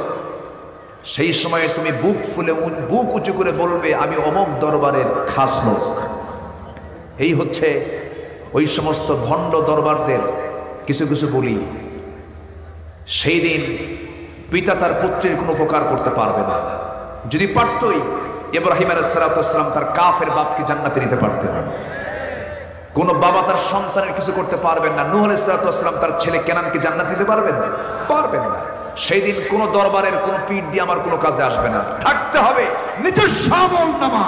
Speaker 1: সেই সময়ে তুমি বুক ফুলে বুক উঁচু করে বলবে আমি অমুক দরবারের খাস লোক। এই হচ্ছে ওই সমস্ত ভণ্ড দরবারদের কিছু কিছু বলি। সেই দিন পিতা তার পুত্রের কোনো উপকার করতে পারবে না। যদি পারতই, ইব্রাহিম আলাইহিস সালাম তার কাফের বাপকে জান্নাতে নিতে পারতেন। কোন বাবা তার সন্তানের কিছু করতে পারবেন না। নূহ আলাইহিস সালাম তার ছেলে কেনানকে জান্নাত দিতে পারবেন? পারবেন না। সেই দিন কোন দরবারের কোন পীঠ দিয়ে আমার কোনো কাজে আসবে না। থাকতে হবে নিজের আমল নামা,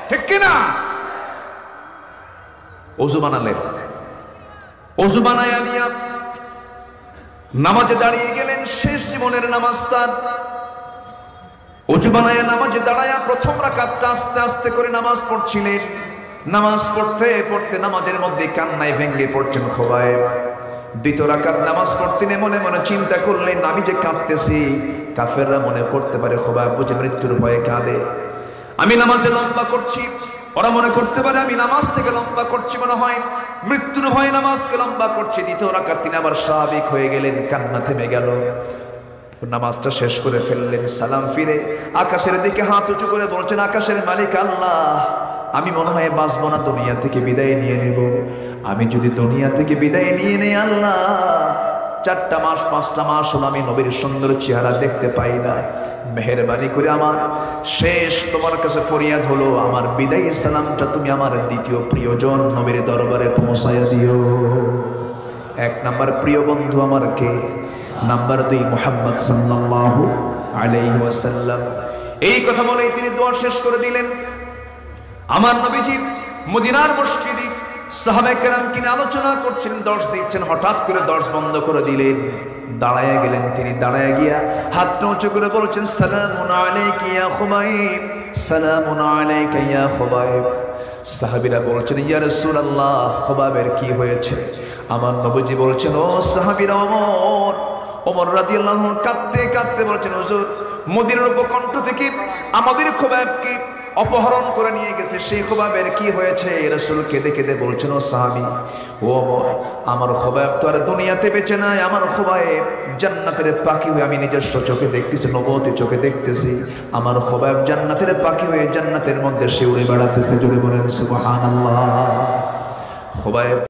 Speaker 1: ঠিক কিনা? ওযু বানালেন, ওযু বানায়া নিয়া নামাজে দাঁড়িয়ে গেলেন। শেষ জীবনের নামাজ তার। ওযু বানায়া নামাজে দাঁড়ায়া প্রথম রাকাতটা আস্তে আস্তে করে নামাজ পড়ছিলেন। নামাজ পড়তে পড়তে নামাজের মধ্যে কান্নায় ভেঙে পড়ছেন খুবাইব। দ্বিতীয় রাকাত নামাজ পড়তে মনে মনে চিন্তা করলেন, আমি যে কাঁদতেছি কাফেররা মনে করতে পারে খুবাইব বুঝে মৃত্যুর ভয়ে কাঁদে। আমি নামাজে লম্বা করছি, ওরা মনে করতে পারে আমি নামাজ থেকে লম্বা করছি, মনে হয় মৃত্যুর ভয়ে নামাজকে লম্বা করছি। দ্বিতীয় রাকাত তিনি আবার স্বাভাবিক হয়ে গেলেন, কান্না থেমে গেল। নামাজটা শেষ করে ফেললেন। সালাম ফিরে আকাশের দিকে হাত উঁচু করে বলছেন, আকাশের মালিক আল্লাহ, আমি মনে হয় বাঁচবো না, দুনিয়া থেকে বিদায় নিয়ে নেব। আমি যদি দুনিয়া থেকে বিদায় নিয়ে নেই আল্লাহ, 4টা মাস 5টা মাস হলো আমি নবীর সুন্দর চেহারা দেখতে পাই না। মেহেরবানি করে আমার শেষ তোমার কাছে ফরিয়াদ হলো, আমার বিদায় সালামটা তুমি আমার দ্বিতীয় প্রিয়জন নবীর দরবারে পৌঁছায়া দিও। 1 নাম্বার প্রিয় বন্ধু আমার কে? নাম্বার 2 মুহাম্মদ সাল্লাল্লাহু আলাইহি ওয়াসাল্লাম। এই কথা বলেই তিনি দোয়া শেষ করে দিলেন। আমার নবীজি মদিনার মসজিদে সাহাবায়ে কেরাম কিনে আলোচনা করছিলেন, দর্শ দিচ্ছেন। হঠাৎ করে দর্শ বন্ধ করে দিলেন, দাঁড়ায়া গেলেন। তিনি দাঁড়ায়া গিয়া হাতটা উঁচু করে বলছেন, সালামুন আলাইকা ইয়া খুবাইব, সালামুন আলাইকা ইয়া খুবাইব। সাহাবীরা বলছেন, ইয়া রাসূলুল্লাহ, খুবাইবের কি হয়েছে? আমার নবীজি বলছেন, ও সাহাবীরা, ওমর রাদিয়াল্লাহু আনহু কাঁদতে কাঁদতে বলছেন, হুজুর মদিনার উপকণ্ঠ থেকে আমাদের খুবাইবকে অপহরণ করে নিয়ে গেছে, সেই খুবাইবের কি হয়েছে? রাসূল কেঁদে কেঁদে বলছেন, ও সাহাবী, ও ওমর, আমার খুবাইব তো আর দুনিয়াতে বেঁচে নাই। আমার খুবাইব জান্নাতের পাখি হয়ে আমি নিজস্ব চোখে দেখতেছি, নবুয়তি চোখে দেখতেছি। আমার খুবাইব জান্নাতের পাখি হয়ে জান্নাতের মধ্যে সে উড়ে বেড়াতেছে। জোরে বলেন সুবহানাল্লাহ। খুবাইব